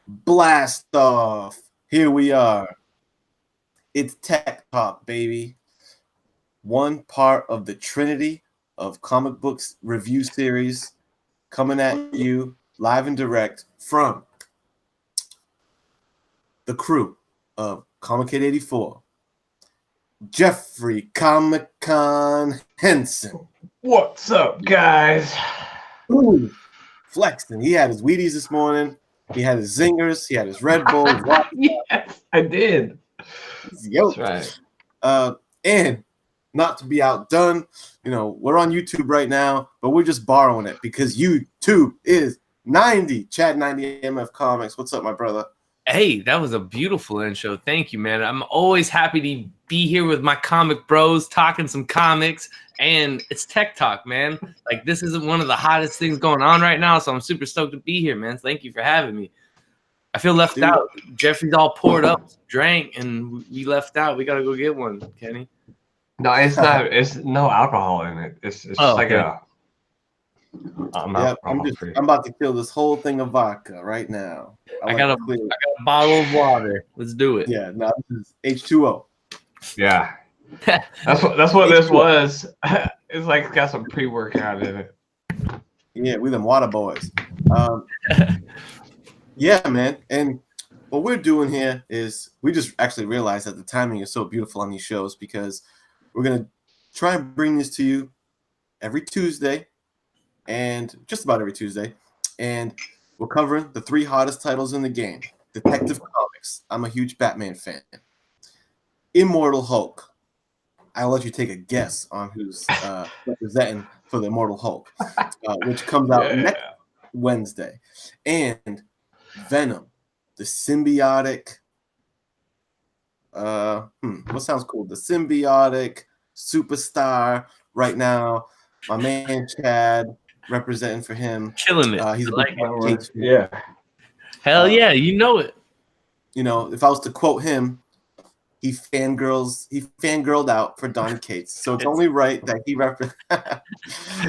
Blast off. Here we are. It's Tech Talk, baby. One part of the trinity of comic books review series coming at you live and direct from the crew of Comic Kid 84. Jeffrey Comic-Con Henson. What's up, guys? Ooh, flexing. He had his Wheaties this morning. He had his Zingers. He had his Red Bull. Yes, I did. That's right. And not to be outdone, we're on YouTube right now, but we're just borrowing it because YouTube is 90. Chad 90 MF Comics. What's up, my brother? Hey, that was a beautiful intro. Thank you, man. I'm always happy to be here with my comic bros, talking some comics, and it's Tech Talk, man. Like, this is one of the hottest things going on right now, so I'm super stoked to be here, man. Thank you for having me. I feel left out. Jeffrey's all poured up, drank, and we left out. We got to go get one, Kenny. No, it's not. It's no alcohol in it. It's just like a. I'm about to kill this whole thing of vodka right now. I got a bottle of water. Let's do it. Yeah, no, this is H2O. Yeah, that's what this was. It's like it's got some pre-workout in it. Yeah, we them water boys. Yeah, man. And what we're doing here is we just actually realized that the timing is so beautiful on these shows because we're gonna try and bring this to you every Tuesday. And just about every Tuesday, and we're covering the 3 hottest titles in the game. Detective Comics. I'm a huge Batman fan. Immortal Hulk. I'll let you take a guess on who's representing for the Immortal Hulk, which comes out next Wednesday. And Venom, the symbiotic. What sounds cool? The symbiotic superstar right now. My man Chad. Representing for him, killing it. He's yeah. Hell yeah, you know it. If I was to quote him, he fangirled out for Donny Cates. So it's only right that he represents.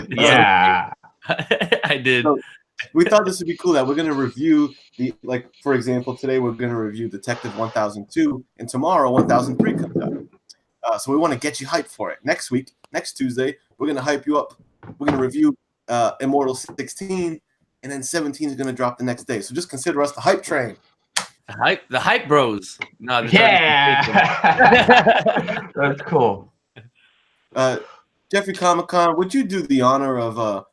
Yeah, I did. So we thought this would be cool that we're going to review for example, today we're going to review Detective 1002, and tomorrow 1003 comes out. So we want to get you hyped for it. Next Tuesday, we're going to hype you up. We're going to review Immortal 16, and then 17 is going to drop the next day. So just consider us the hype train. The hype bros. No, yeah. That's cool. Jeffrey Comic-Con, would you do the honor of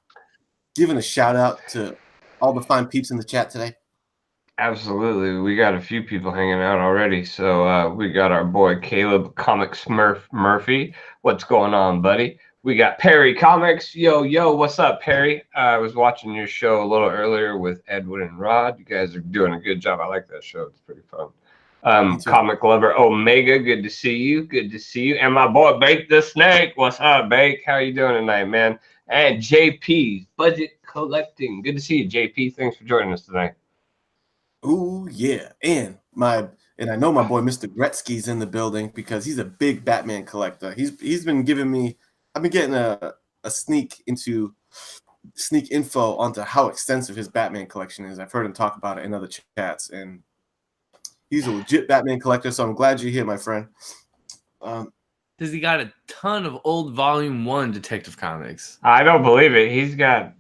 giving a shout out to all the fine peeps in the chat today? Absolutely. We got a few people hanging out already. So we got our boy Caleb Comic Smurf Murphy. What's going on, buddy? We got Perry Comics. Yo, what's up, Perry? I was watching your show a little earlier with Edwin and Rod. You guys are doing a good job. I like that show. It's pretty fun. Comic Lover Omega, good to see you. Good to see you. And my boy Bake the Snake. What's up, Bake? How you doing tonight, man? And JP, Budget Collecting. Good to see you, JP. Thanks for joining us tonight. Ooh, yeah. And I know my boy Mr. Gretzky's in the building because he's a big Batman collector. He's been giving me I've been getting a sneak info onto how extensive his Batman collection is. I've heard him talk about it in other chats, and he's a legit Batman collector, so I'm glad you're here, my friend. Does he got a ton of old Volume 1 Detective Comics? I don't believe it. He's got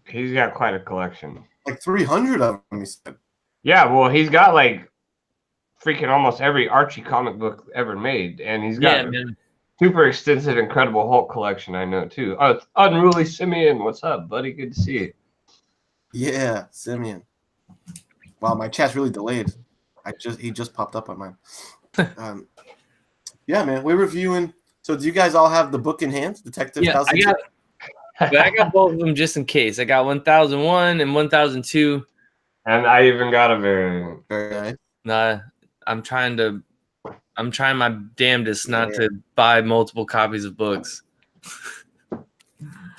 quite a collection. Like 300 of them, he said. Yeah, well, he's got like freaking almost every Archie comic book ever made, and he's got super extensive Incredible Hulk collection, I know, too. Oh, it's Unruly Simeon. What's up, buddy? Good to see you. Yeah, Simeon. Wow, my chat's really delayed. He just popped up on mine. Yeah, man, we're reviewing. So do you guys all have the book in hand? Detective 1002? I got both of them just in case. I got 1001 and 1002. And I even got a variant. Very nice. Nah, I'm trying my damnedest not to buy multiple copies of books.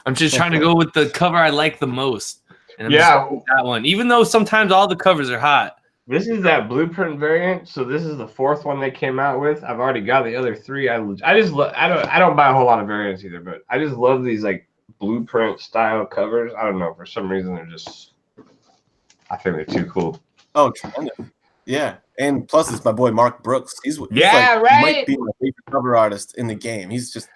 I'm just trying to go with the cover I like the most. And I'm that one. Even though sometimes all the covers are hot. This is that blueprint variant, so this is the 4th one they came out with. I've already got the other 3. I don't buy a whole lot of variants either, but I just love these like blueprint style covers. I don't know, for some reason I think they're too cool. Oh, tremendous. Yeah, and plus it's my boy Mark Brooks. He's Yeah, like right? might be my favorite cover artist in the game. He's just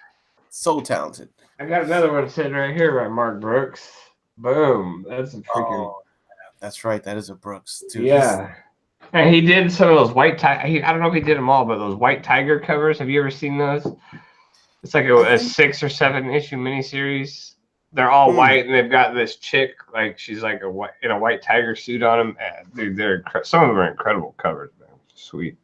so talented. I got another one sitting right here by Mark Brooks. Boom. That's a freaking. Oh, that's right. That is a Brooks, dude. Yeah. And he did some of those white tiger. I don't know if he did them all, but those white tiger covers. Have you ever seen those? It's like a 6 or 7 issue miniseries. They're all white, and they've got this chick, like she's like in a white tiger suit on them. Dude, some of them are incredible covers, man. Sweet.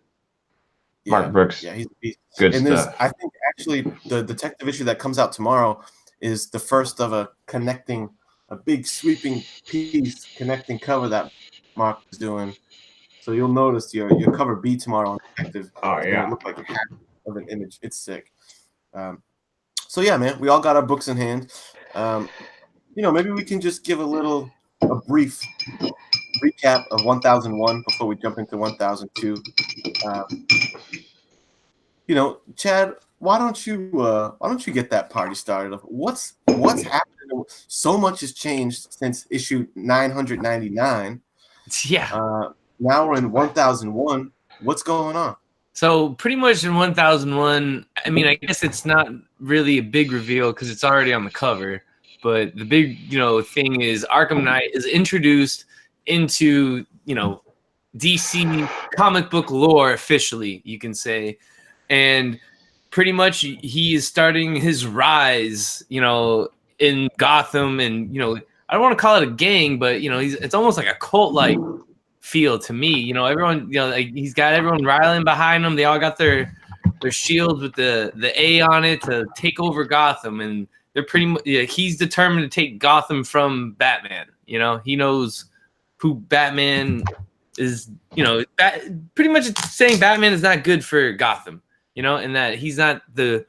Yeah, Mark Brooks. Yeah, he's good and stuff. I think actually the detective issue that comes out tomorrow is the first of a big sweeping piece connecting cover that Mark is doing. So you'll notice your cover B tomorrow on Detective. Oh yeah. It look like half of an image. It's sick. So yeah, man, we all got our books in hand. Maybe we can just give a brief recap of 1001 before we jump into 1002. Chad, why don't you get that party started? What's happening? So much has changed since issue 999. Yeah. Now we're in 1001. What's going on? So pretty much in 1001, I mean, I guess it's not really a big reveal because it's already on the cover. But the big, thing is Arkham Knight is introduced into, DC comic book lore officially, you can say. And pretty much he is starting his rise, in Gotham. And, I don't want to call it a gang, but, it's almost like a cult-like feel to me. Everyone, like he's got everyone riling behind him. They all got their shields with the A on it to take over Gotham, and they're pretty much he's determined to take Gotham from Batman. He knows who Batman is. Pretty much it's saying Batman is not good for Gotham. And that he's not this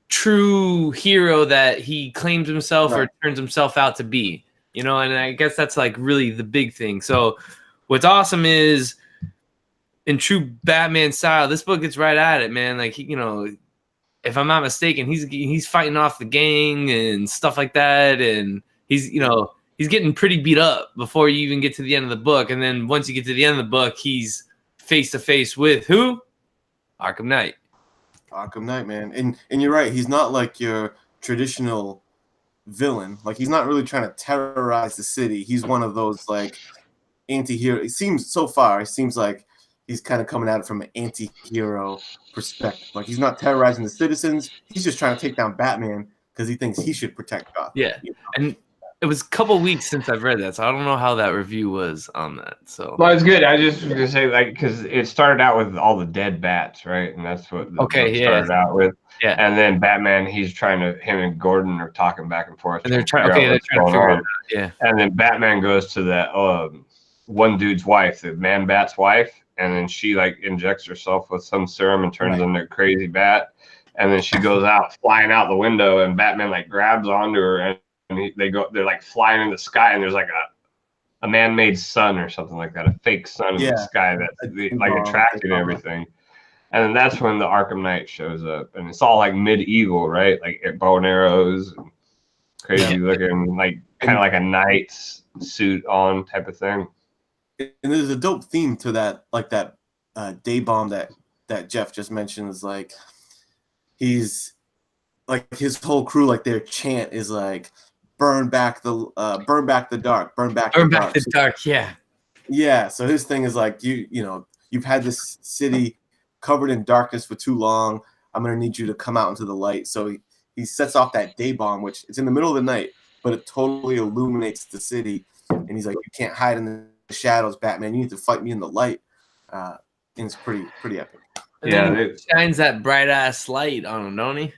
true hero that he claims himself or turns himself out to be. And I guess that's like really the big thing. So what's awesome is in true Batman style, this book gets right at it, man. Like, if I'm not mistaken, he's fighting off the gang and stuff like that. And he's getting pretty beat up before you even get to the end of the book. And then once you get to the end of the book, he's face to face with who? Arkham Knight. Arkham Knight, man. And you're right. He's not like your traditional villain. Like, he's not really trying to terrorize the city. He's one of those like anti-hero. It seems like he's kind of coming at it from an anti-hero perspective. Like, he's not terrorizing the citizens. He's just trying to take down Batman because he thinks he should protect Gotham. Yeah. And it was a couple weeks since I've read that, so I don't know how that review was on that. So well, it's good. I just was gonna say, like, because it started out with all the dead bats, right? And that's what the book started out with. Yeah. And then Batman, him and Gordon are talking back and forth. And they're trying to figure it out. Yeah. And then Batman goes to that one dude's wife, the man bat's wife, and then she like injects herself with some serum and turns into a crazy bat. And then she goes out, flying out the window, and Batman like grabs onto her, and they're like flying in the sky, and there's like a man-made sun or something like that, a fake sun in the sky that's like attracting everything. And then that's when the Arkham Knight shows up, and it's all like medieval, right? Like bow and arrows, and crazy looking, like kind of like a knight's suit on type of thing. And there's a dope theme to that, like that day bomb that Jeff just mentioned. Is like he's like his whole crew, like their chant is like burn back the dark, burn back the dark. Yeah. So his thing is like you've had this city covered in darkness for too long. I'm gonna need you to come out into the light. So he sets off that day bomb, which it's in the middle of the night, but it totally illuminates the city. And he's like, you can't hide in the shadows, Batman. You need to fight me in the light. And it's pretty epic. And he shines that bright ass light on him, don't he?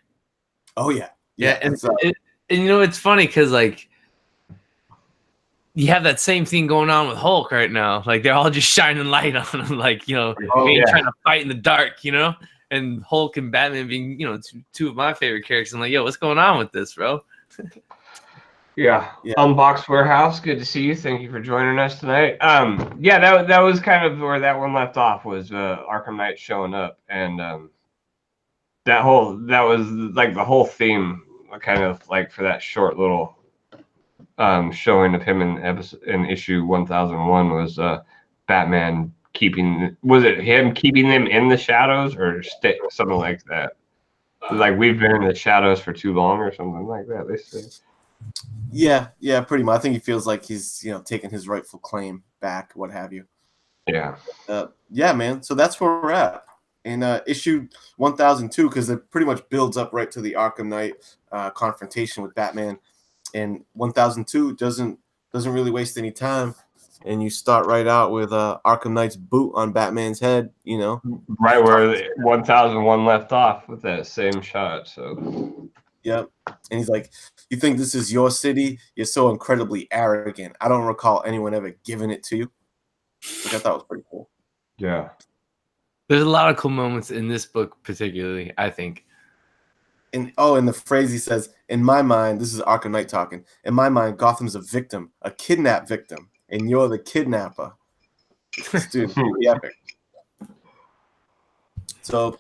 Oh yeah. And it's funny because like you have that same thing going on with Hulk right now. Like they're all just shining light on him, like trying to fight in the dark, and Hulk and Batman being two of my favorite characters. I'm like, yo, what's going on with this, bro? Unboxed Warehouse, good to see you. Thank you for joining us tonight. That was kind of where that one left off, was Arkham Knight showing up, and that was like the whole theme, kind of like for that short little showing of him in issue 1001 was Batman was it him keeping them in the shadows or something like that? Like we've been in the shadows for too long or something like that. They say. Yeah, pretty much. I think he feels like he's taking his rightful claim back, what have you. Yeah. Yeah, man. So that's where we're at in issue 1002, because it pretty much builds up right to the Arkham Knight confrontation with Batman. And 1002 doesn't really waste any time, and you start right out with Arkham Knight's boot on Batman's head. Right where 1001 left off with that same shot. So. Yep. And he's like, "You think this is your city? You're so incredibly arrogant. I don't recall anyone ever giving it to you." Which I thought was pretty cool. Yeah. There's a lot of cool moments in this book, particularly, I think. And the phrase he says, "In my mind," this is Arkham Knight talking, "in my mind, Gotham's a victim, a kidnapped victim, and you're the kidnapper." Dude, pretty epic. So,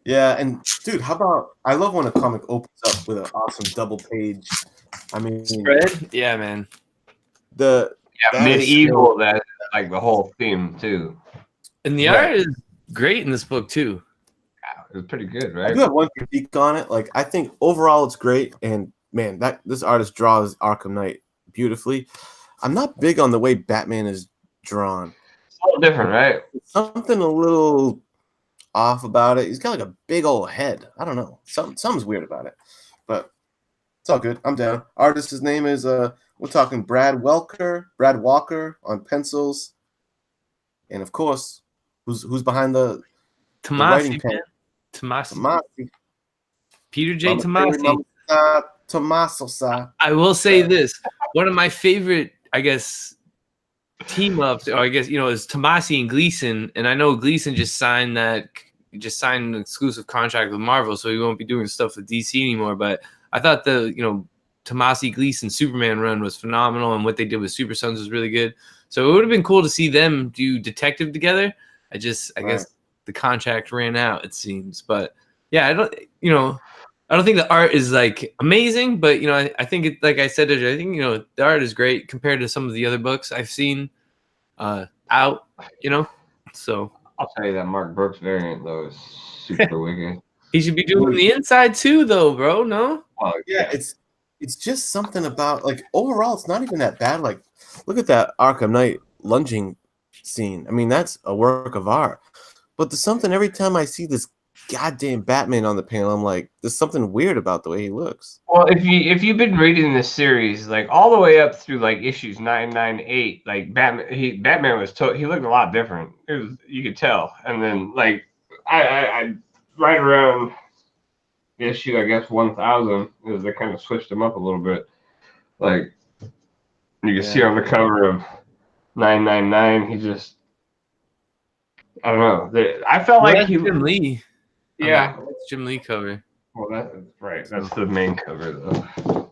yeah, and dude, how about, I love when a comic opens up with an awesome double page. I mean, spread? Yeah, man. Medieval, that like the whole theme too. And the art is great in this book too. It was pretty good, right? I do have one critique on it. Like, I think overall it's great, and man, this artist draws Arkham Knight beautifully. I'm not big on the way Batman is drawn. It's a little different, right? Something a little off about it. He's got like a big old head. I don't know. Something's weird about it, but it's all good. I'm down. Artist's name is we're talking Brad Walker on pencils, and of course, who's behind the writing pen? Tomasi. Peter J. Tomasi. Tommaso. I will say this. One of my favorite, I guess, team ups, or I guess, is Tomasi and Gleason. And I know Gleason just signed an exclusive contract with Marvel, so he won't be doing stuff with DC anymore. But I thought the, Tomasi Gleason Superman run was phenomenal, and what they did with Super Sons was really good. So it would have been cool to see them do Detective together. I guess the contract ran out, it seems. But yeah, I don't think the art is like amazing, but I think it, like I said, I think the art is great compared to some of the other books I've seen out. So I'll tell you that Mark Brooks variant though is super wicked. He should be doing the inside too, though, bro. No? Oh yeah, it's just something about, like, overall it's not even that bad. Like, look at that Arkham Knight lunging scene. I mean, that's a work of art. But there's something every time I see this goddamn Batman on the panel, I'm like, there's something weird about the way he looks. Well, if you've been reading this series, like all the way up through like issues 9, 9, 8, like Batman was he looked a lot different. You could tell. And then like I right around issue, I guess 1000, is they kind of switched him up a little bit. Like you can see on the cover of 999, he just, I don't know. I felt like Jim Lee. Yeah, it's Jim Lee cover. Well, that's right. That's the main cover, though.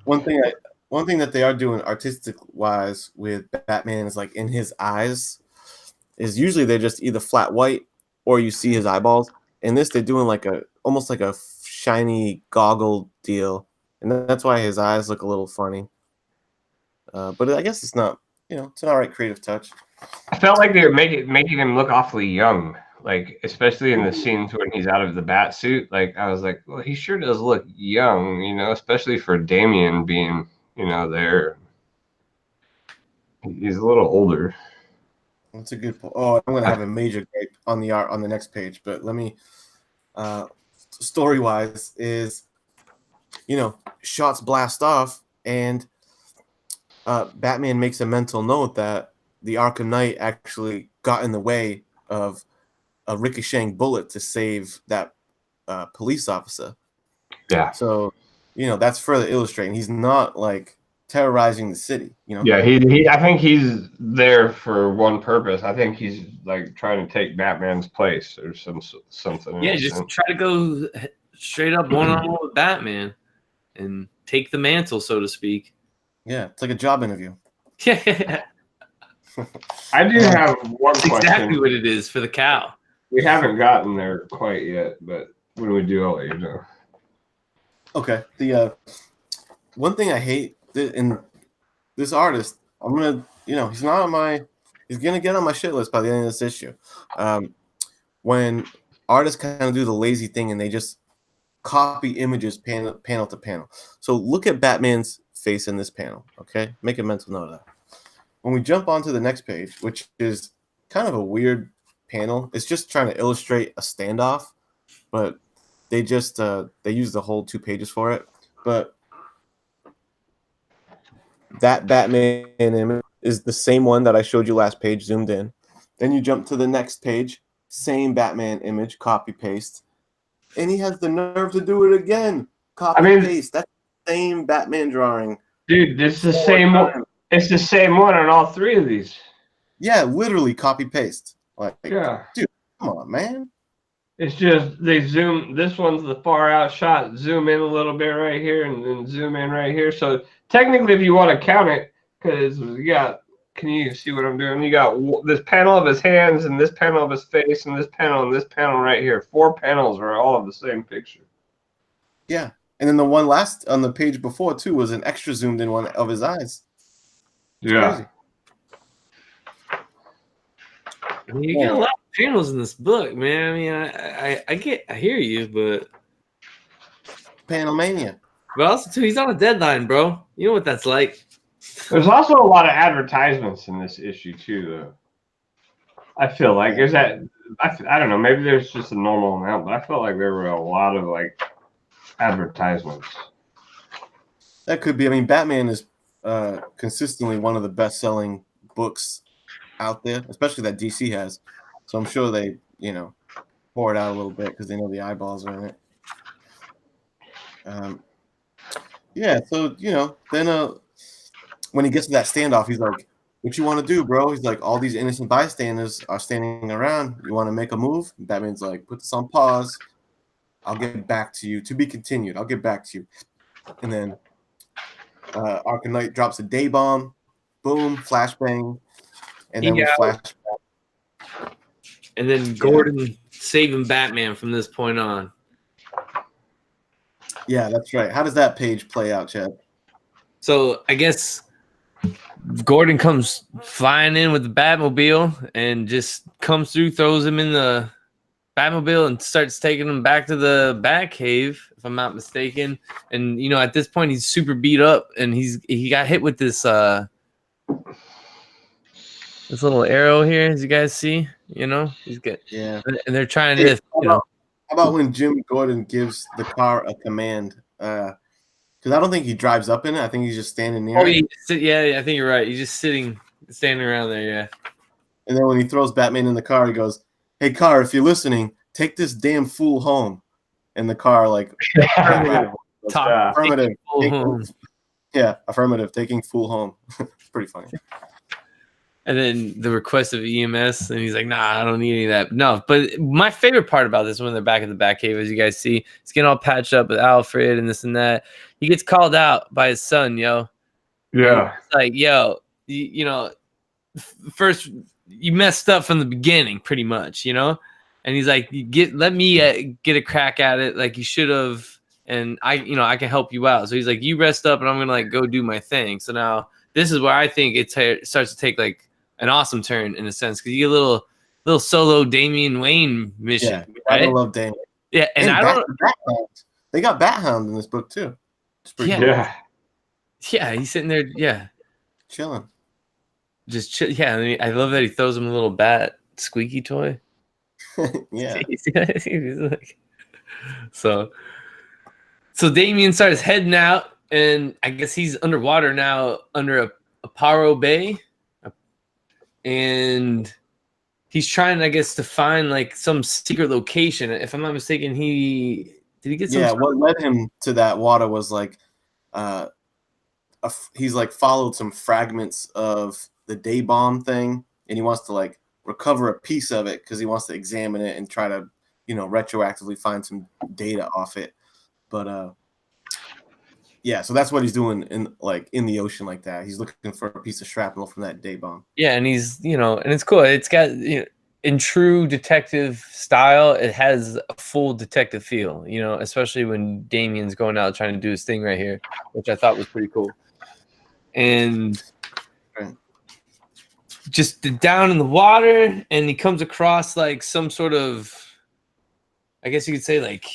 One thing that they are doing artistic wise with Batman is, like, in his eyes, is usually they're just either flat white or you see his eyeballs. In this, they're doing like almost like a shiny goggle deal, and that's why his eyes look a little funny. But I guess it's not, it's an all right creative touch. I felt like they were making him look awfully young, like especially in the scenes when he's out of the bat suit. Like I was like, well, he sure does look young, especially for Damian being, there. He's a little older. That's a good point. Oh, I'm gonna have a major gripe on the art on the next page, but let me. Story wise, is shots blast off, and Batman makes a mental note that the Arkham Knight actually got in the way of a ricocheting bullet to save that police officer. Yeah. So, that's further illustrating he's not like terrorizing the city. Yeah, he. I think he's there for one purpose. I think he's like trying to take Batman's place or something. Yeah, just try to go straight up one-on-one with Batman and take the mantle, so to speak. Yeah, it's like a job interview. Yeah. I do have one question. Exactly what it is for the cow. We haven't gotten there quite yet, but when we do, I'll let you know. Okay. The one thing I hate in this artist, I'm gonna, he's not on my, he's gonna get on my shit list by the end of this issue. When artists kind of do the lazy thing and they just copy images panel to panel. So look at Batman's face in this panel. Okay, make a mental note of that. When we jump onto the next page, which is kind of a weird panel, it's just trying to illustrate a standoff, but they just they use the whole 2 pages for it. But that Batman image is the same one that I showed you last page, zoomed in. Then you jump to the next page, same Batman image, copy paste, and he has the nerve to do it again. Copy paste. That's the same Batman drawing. Dude, it's the same one. It's the same one on all 3 of these. Yeah, literally copy paste. Like, yeah, dude, come on, man. It's just they zoom. This one's the far out shot. Zoom in a little bit right here, and then zoom in right here. So technically, if you want to count it, because you got, can you see what I'm doing? You got this panel of his hands, and this panel of his face, and this panel right here. 4 panels are all of the same picture. Yeah, and then the one last on the page before too was an extra zoomed in one of his eyes. It's crazy. I mean, you get a lot of panels in this book, man. I mean, I hear you, but Panel Mania. But also too, he's on a deadline, bro. You know what that's like. There's also a lot of advertisements in this issue too, though. I feel like there's that. I don't know. Maybe there's just a normal amount, but I felt like there were a lot of like advertisements. That could be. I mean, Batman is consistently one of the best-selling books out there, especially that DC has. So I'm sure they, pour it out a little bit because they know the eyeballs are in it. Yeah. So then when he gets to that standoff, he's like, "What you want to do, bro?" He's like, "All these innocent bystanders are standing around. You want to make a move?" And Batman's like, "Put this on pause. I'll get back to you. To be continued. I'll get back to you." And then Arkham Knight drops a day bomb. Boom, flashbang. And then we flashback. And then Gordon saving Batman from this point on. Yeah, that's right. How does that page play out, Chad? So I guess Gordon comes flying in with the Batmobile and just comes through, throws him in the Batmobile and starts taking him back to the Batcave, if I'm not mistaken. And at this point he's super beat up and he got hit with this this little arrow here, as you guys see. He's got, yeah, and they're trying to how about when Jim Gordon gives the car a command? Because I don't think he drives up in it. I think he's just standing near it. Yeah, I think you're right. He's just standing around there, yeah. And then when he throws Batman in the car, he goes, "Hey, car, if you're listening, take this damn fool home." And the car, like, affirmative. Yeah, affirmative, taking fool home. It's pretty funny. And then the request of EMS, and he's like, "Nah, I don't need any of that." No, but my favorite part about this, when they're back at the Batcave, as you guys see, he's getting all patched up with Alfred and this and that. He gets called out by his son, yo. Yeah. It's like, yo, first you messed up from the beginning, pretty much, And he's like, let me get a crack at it, like you should have, and I can help you out. So he's like, you rest up, and I'm gonna go do my thing. So now this is where I think it starts to take like an awesome turn in a sense, because you get a little solo Damian Wayne mission. Yeah, right? I love Damian. Yeah, and I don't. They got Bat-Hound in this book too. It's pretty cool. Yeah, he's sitting there, chilling. Just chill. Yeah, I love that he throws him a little bat squeaky toy. Yeah. So Damian starts heading out, and I guess he's underwater now under a Paro Bay. And he's trying, I guess, to find like some secret location. If I'm not mistaken, did he get some? Yeah, what led him to that water was like, he's like followed some fragments of the day bomb thing, and he wants to like recover a piece of it because he wants to examine it and try to, retroactively find some data off it. But yeah, so that's what he's doing in the ocean like that. He's looking for a piece of shrapnel from that day bomb. Yeah, and he's and it's cool. It's got in true detective style, it has a full detective feel, you know, especially when Damien's going out trying to do his thing right here, which I thought was pretty cool. And just down in the water, and he comes across like some sort of, I guess you could say like,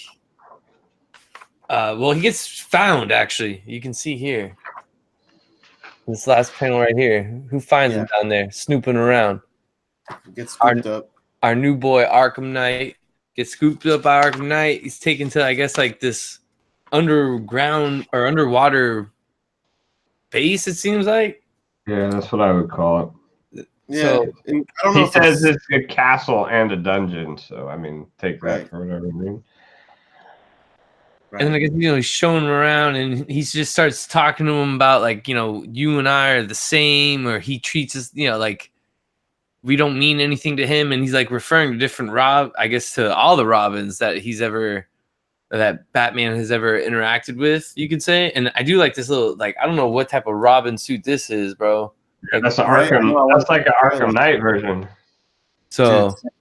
well, he gets found actually. You can see here, this last panel right here. Who finds him down there, snooping around? Get scooped up. Our new boy Arkham Knight gets scooped up by Arkham Knight. He's taken to, I guess, like this underground or underwater base. It seems like. Yeah, that's what I would call it. Yeah, So I don't know. He says it's a castle and a dungeon, so I mean, take that Right. for whatever you mean. Right. And then I guess, you know, he's showing him around, and he just starts talking to him about, like, you know, you and I are the same, or he treats us, you know, like we don't mean anything to him, and he's like referring to different I guess to all the Robins that that Batman has ever interacted with, you could say. And I do like this little, like, I don't know what type of Robin suit this is, bro. Yeah, that's an Right, Arkham. That's like an Arkham Knight version. So Dude,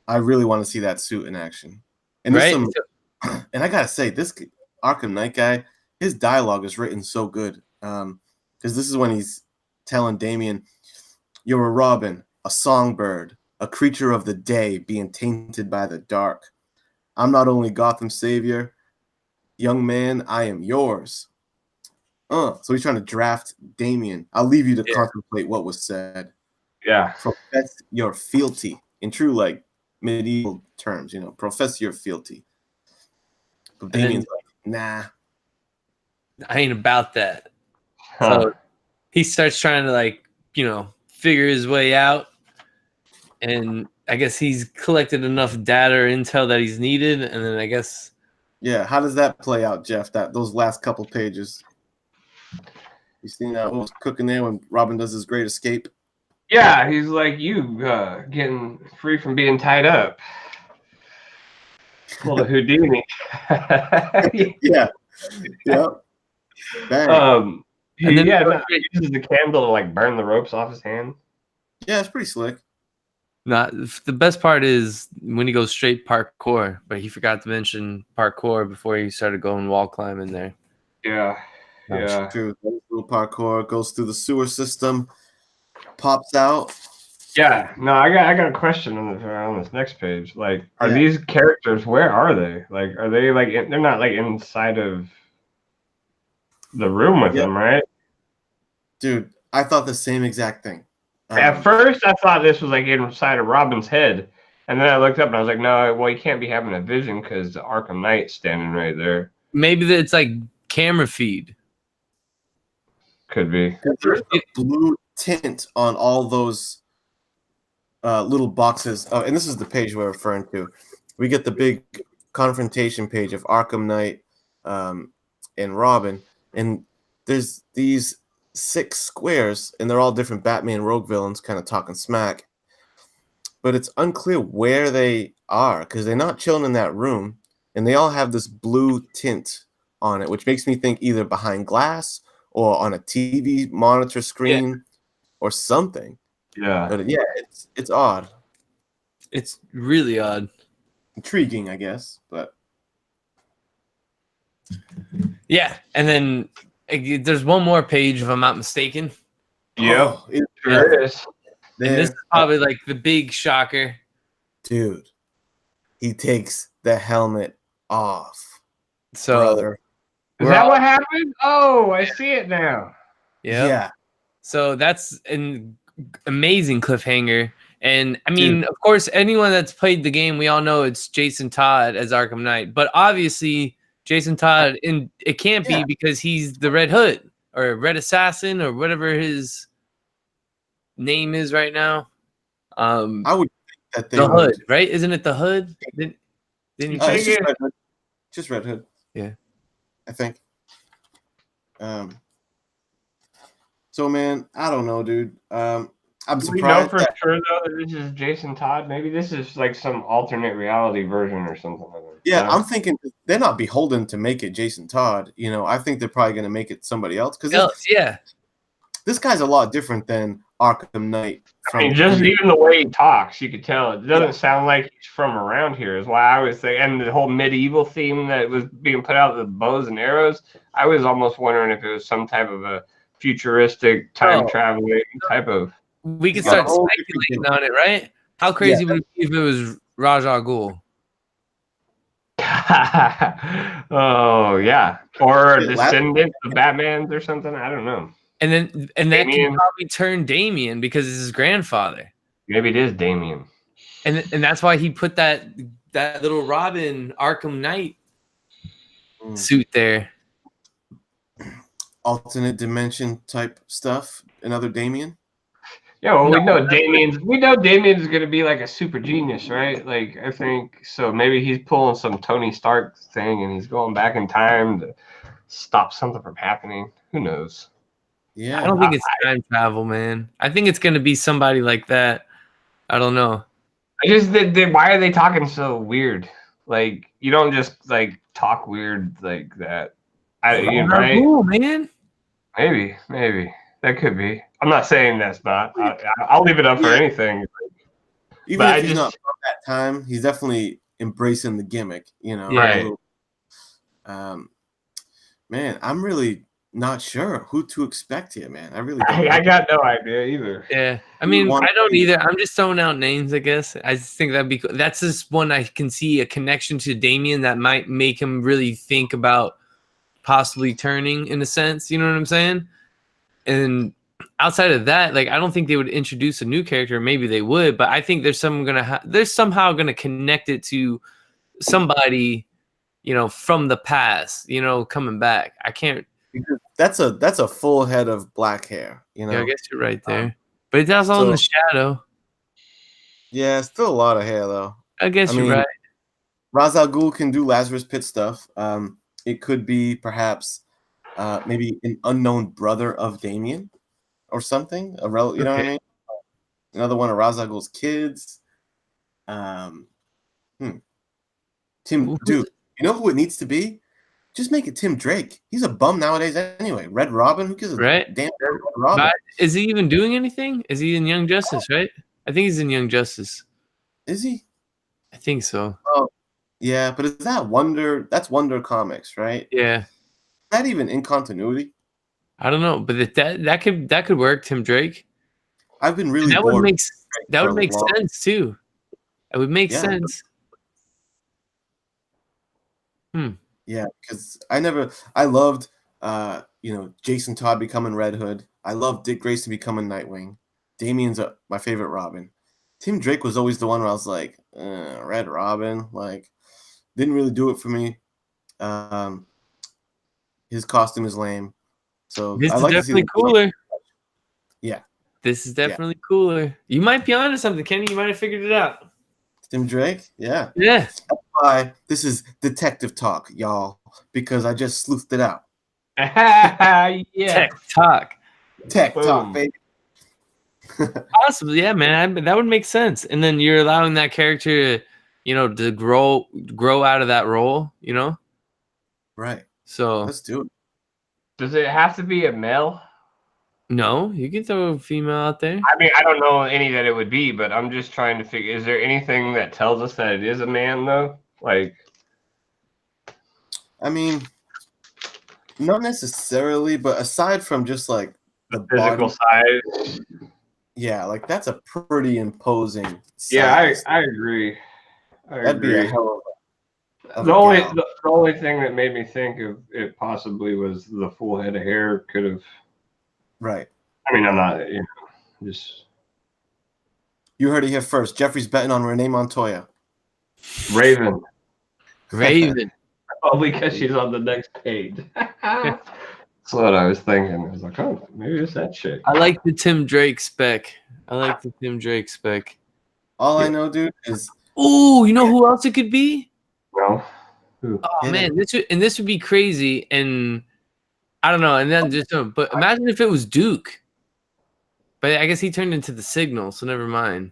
I really want to see that suit in action. And right. And I gotta say, this Arkham Knight guy, his dialogue is written so good. Because this is when he's telling Damien, "You're a Robin, a songbird, a creature of the day, being tainted by the dark. I'm not only Gotham's savior, young man, I am yours." So he's trying to draft Damien. I'll leave you to contemplate what was said. Yeah. Profess your fealty in true, like, medieval terms. You know, profess your fealty. But Damien's like, nah, I ain't about that. Huh. So he starts trying to, like, you know, figure his way out. And I guess he's collected enough data or intel that he's needed. And then I guess. Yeah, how does that play out, Jeff? Those last couple pages. You seen what was cooking there when Robin does his great escape? Yeah, he's like, you getting free from being tied up. Pull the Houdini. Yeah. Yep. Bang. He And then uses the candle to like burn the ropes off his hand. Yeah, it's pretty slick. Not the best part is when he goes straight parkour, but he forgot to mention parkour before he started going wall climbing there. Yeah. Yeah. True. Little parkour goes through the sewer system, pops out. Yeah. No, I got a question on this next page. Like, are these characters? Where are they? Like, are they like? They're not like inside of the room with him, right? Dude, I thought the same exact thing. At first, I thought this was like inside of Robin's head, and then I looked up and I was like, no, well, he can't be having a vision because the Arkham Knight's standing right there. Maybe it's like camera feed. Could be. There's a blue tint on all those little boxes. Oh, and this is the page we're referring to. We get the big confrontation page of Arkham Knight and Robin, and there's these 6 squares, and they're all different Batman rogue villains kind of talking smack. But it's unclear where they are because they're not chilling in that room, and they all have this blue tint on it, which makes me think either behind glass or on a TV monitor screen or something. Yeah. But yeah, it's odd. It's really odd. Intriguing, I guess, but yeah. And then there's one more page, if I'm not mistaken. Yep. it sure is. And this is probably like the big shocker. Dude, he takes the helmet off. So brother. Is that what happened? Oh, I see it now. Yeah. So that's an amazing cliffhanger. And I mean, of course, anyone that's played the game, we all know it's Jason Todd as Arkham Knight. But obviously, Jason Todd, and it can't be because he's the Red Hood or Red Assassin or whatever his name is right now. I would think that the Hood, right? Isn't it the Hood? Didn't you it's just Red Hood. Just Red Hood. Yeah. I think. So man, I don't know, dude. I'm surprised. We know for sure though that this is Jason Todd. Maybe this is like some alternate reality version or something like that. Yeah, I'm thinking they're not beholden to make it Jason Todd. You know, I think they're probably going to make it somebody else because this guy's a lot different than Arkham Knight. I mean, just even the way he talks, you could tell it doesn't sound like he's from around here. Is why I was saying, and the whole medieval theme that was being put out, the bows and arrows. I was almost wondering if it was some type of a futuristic time traveling type of. We could start speculating on it, right? How crazy would it be if it was Ra's al Ghul? Oh yeah, or a descendant of Batman's or something. I don't know. And that can probably turn Damian because it's his grandfather. Maybe it is Damian. And that's why he put that little Robin Arkham Knight suit there. Alternate dimension type stuff. Another Damian. Yeah, well, we know Damian's gonna be like a super genius, right? Like I think so. Maybe he's pulling some Tony Stark thing and he's going back in time to stop something from happening. Who knows? Yeah, I don't think it's time travel, man. I think it's gonna be somebody like that. I don't know. Why are they talking so weird? Like you don't just like talk weird like that. Right? Cool, man. Maybe that could be. I'm not saying that's not. I'll leave it up for anything. Even if he's not from that time, he's definitely embracing the gimmick. You know, right? Man, I'm really not sure who to expect here, man. I got no idea either. Yeah, I mean, I don't either. I'm just throwing out names, I guess. I just think that'd be cool. That's just one I can see a connection to Damian that might make him really think about possibly turning in a sense. You know what I'm saying? And outside of that, like I don't think they would introduce a new character. Maybe they would, but I think there's somehow gonna connect it to somebody, you know, from the past. You know, coming back. I can't. That's a full head of black hair. You know, yeah, I guess you're right there, but that's all in the shadow. Yeah, still a lot of hair though. I guess you're right. Ra's al Ghul can do Lazarus Pit stuff. It could be perhaps maybe an unknown brother of Damian or something. You know what I mean? Another one of Ra's al Ghul's kids. Tim, dude, you know who it needs to be? Just make it Tim Drake. He's a bum nowadays anyway. Red Robin, who gives a damn Red Robin? But is he even doing anything? Is he in Young Justice, right? I think he's in Young Justice. Is he? I think so. Oh, yeah, but is that Wonder? That's Wonder Comics, right? Yeah. Is that even in continuity? I don't know, but that could work. Tim Drake. I've been really that bored. Would make sense too. It would make sense. Yeah, because I loved Jason Todd becoming Red Hood. I loved Dick Grayson becoming Nightwing. Damian's my favorite Robin. Tim Drake was always the one where I was like, Red Robin, like, didn't really do it for me. His costume is lame. So this is definitely cooler. Yeah. This is definitely cooler. You might be onto something, Kenny. You might have figured it out. Tim Drake? Yeah. Yeah. That's why this is detective talk, y'all, because I just sleuthed it out. Yeah. Tech talk, baby. Possibly, yeah, man. That would make sense. And then you're allowing that character, to grow out of that role, Right. So let's do it. Does it have to be a male? No, you can throw a female out there. I mean, I don't know any that it would be, but I'm just trying to figure. Is there anything that tells us that it is a man, though? Like, I mean, not necessarily, but aside from just like the physical size, yeah, like that's a pretty imposing size. Yeah, I agree. That'd be a hell of the only thing that made me think of it possibly was the full head of hair could have. Right. I mean, I'm not, just. You heard it here first. Jeffrey's betting on Renee Montoya. Raven. Probably because she's on the next page. That's what I was thinking. I was like, oh, maybe it's that chick. I like the Tim Drake spec. All Yeah. I know, dude, is. Oh, you know who else it could be? No. Who? Oh, man. This would be crazy. And. I don't know, and then but imagine if it was Duke. But I guess he turned into the Signal, so never mind.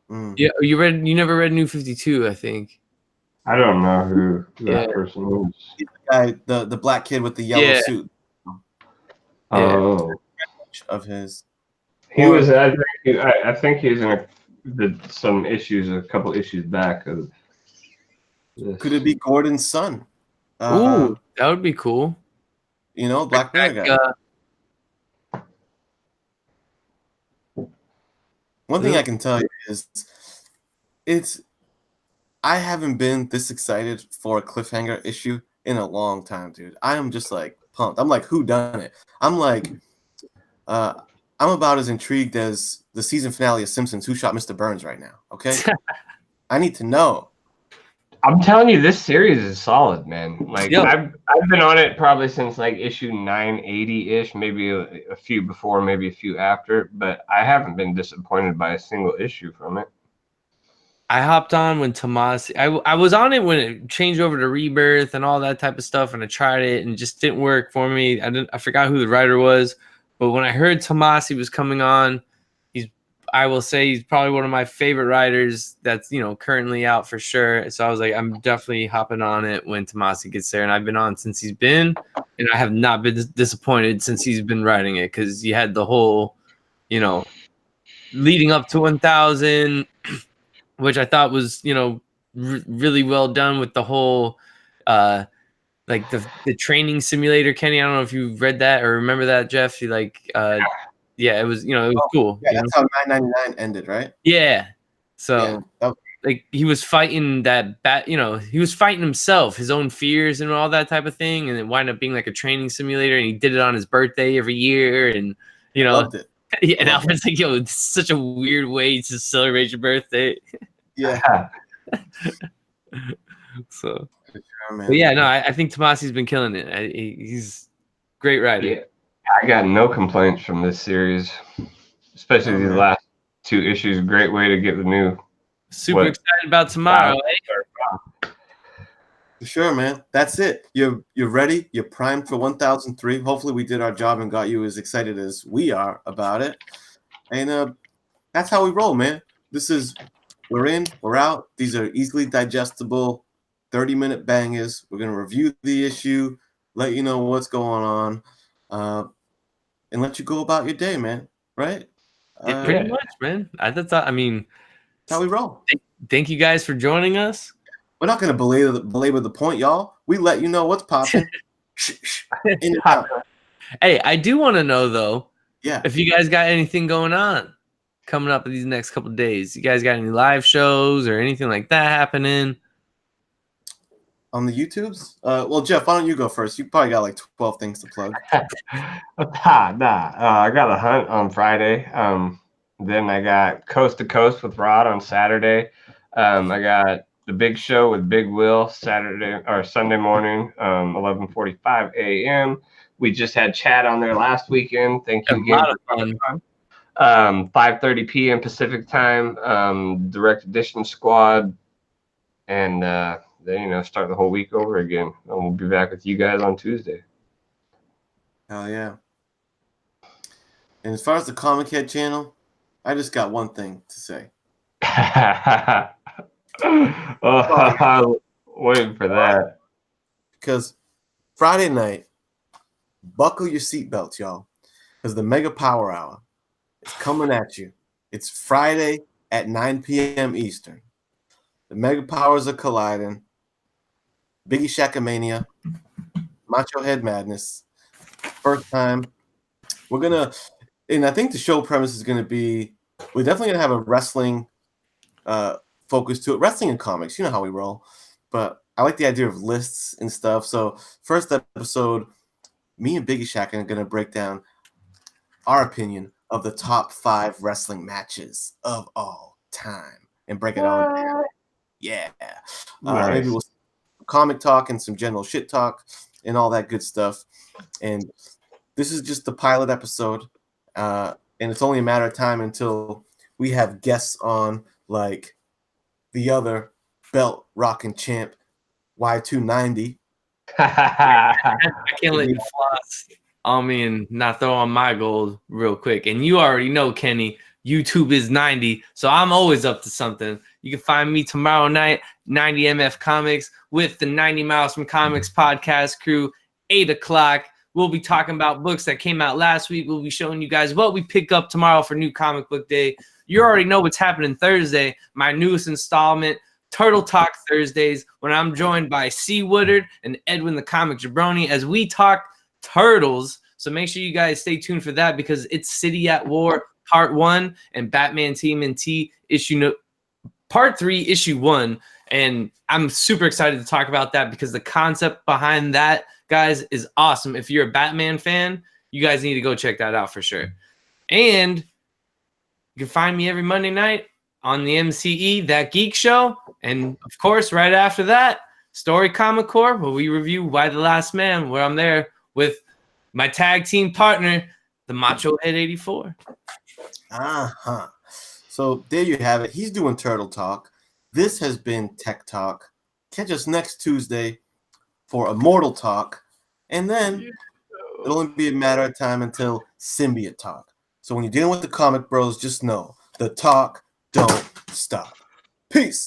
Yeah, you never read New 52, I think. I don't know who that person is. The guy, the black kid with the yellow suit. Oh. of his. He was. I think he was in some issues, a couple issues back of this. Could it be Gordon's son? Ooh, that would be cool. You know, Black Mirror guy. One thing I can tell you is I haven't been this excited for a cliffhanger issue in a long time, dude. I am just like pumped. I'm like, who done it? I'm like, I'm about as intrigued as the season finale of Simpsons, Who Shot Mr. Burns right now, okay? I need to know. I'm telling you, this series is solid, man. Like I've been on it probably since like issue 980-ish, maybe a few before, maybe a few after, but I haven't been disappointed by a single issue from it. I hopped on when Tomasi. I was on it when it changed over to Rebirth and all that type of stuff, and I tried it and it just didn't work for me. I forgot who the writer was, but when I heard Tomasi was coming on, I will say he's probably one of my favorite writers that's, currently out for sure. So I was like, I'm definitely hopping on it when Tomasi gets there. And I've been on since he's been, and I have not been disappointed since he's been writing it, because you had the whole, leading up to 1000, which I thought was, really well done with the whole, like the training simulator. Kenny, I don't know if you read that or remember that, Jeff. Yeah, it was, it was cool. Yeah, that's how 999 ended, right? Yeah. So, like, he was fighting he was fighting himself, his own fears and all that type of thing, and it wound up being like a training simulator, and he did it on his birthday every year, and, loved it. Yeah, and Alfred's like, it's such a weird way to celebrate your birthday. Yeah. So, but yeah, no, I think Tomasi's been killing it. He's a great writer. Yeah. I got no complaints from this series, especially these last 2 issues. Great way to get the new. Super excited about tomorrow. For sure, man. That's it. You're ready. You're primed for 1003. Hopefully, we did our job and got you as excited as we are about it. And that's how we roll, man. We're in, we're out. These are easily digestible 30-minute bangers. We're gonna review the issue, let you know what's going on. And let you go about your day, man. Right? Pretty much, man. That's how we roll. Thank you guys for joining us. We're not going to belabor the point, y'all. We let you know what's popping. Hey, I do want to know, though, yeah, if you guys got anything going on coming up in these next couple of days. You guys got any live shows or anything like that happening? On the YouTubes? Well, Jeff, why don't you go first? You probably got like 12 things to plug. I got a hunt on Friday. Then I got Coast to Coast with Rod on Saturday. I got the Big Show with Big Will Sunday morning, 11:45 a.m. We just had Chad on there last weekend. Thank you again. A lot of fun. 5:30 p.m. Pacific time. Direct Edition Squad, and then start the whole week over again. And we'll be back with you guys on Tuesday. Hell yeah. And as far as the Comic Head channel, I just got one thing to say. Waiting for that. Because Friday night, buckle your seatbelts, y'all. Because the Mega Power Hour is coming at you. It's Friday at 9 p.m. Eastern. The Mega Powers are colliding. Biggie Shackamania, Macho Head Madness. First time. We're going to, and I think the show premise is going to be, we're definitely going to have a wrestling focus to it. Wrestling and comics, you know how we roll. But I like the idea of lists and stuff. So first episode, me and Biggie Shack are going to break down our opinion of the top 5 wrestling matches of all time and break it all down. Yeah. Nice. Maybe we'll comic talk and some general shit talk and all that good stuff. And this is just the pilot episode. And it's only a matter of time until we have guests on like the other belt rocking champ Y290. I can't let you floss on me and not throw on my gold real quick. And you already know, Kenny, YouTube is 90, so I'm always up to something. You can find me tomorrow night, 90 MF Comics, with the 90 Miles from Comics podcast crew, 8 o'clock. We'll be talking about books that came out last week. We'll be showing you guys what we pick up tomorrow for New Comic Book Day. You already know what's happening Thursday, my newest installment, Turtle Talk Thursdays, when I'm joined by C. Woodard and Edwin the Comic Jabroni as we talk Turtles. So make sure you guys stay tuned for that because it's City at War Part 1 and Batman TMNT Part 3 Issue 1. And I'm super excited to talk about that because the concept behind that, guys, is awesome. If you're a Batman fan, you guys need to go check that out for sure. And you can find me every Monday night on the MCE, That Geek Show. And, of course, right after that, Story Comic Corps, where we review Why the Last Man, where I'm there with my tag team partner, the Macho Head 84. Uh-huh. So there you have it. He's doing Turtle Talk. This has been Tech Talk. Catch us next Tuesday for Immortal Talk. And then it'll only be a matter of time until Symbiote Talk. So when you're dealing with the comic bros, just know the talk don't stop. Peace.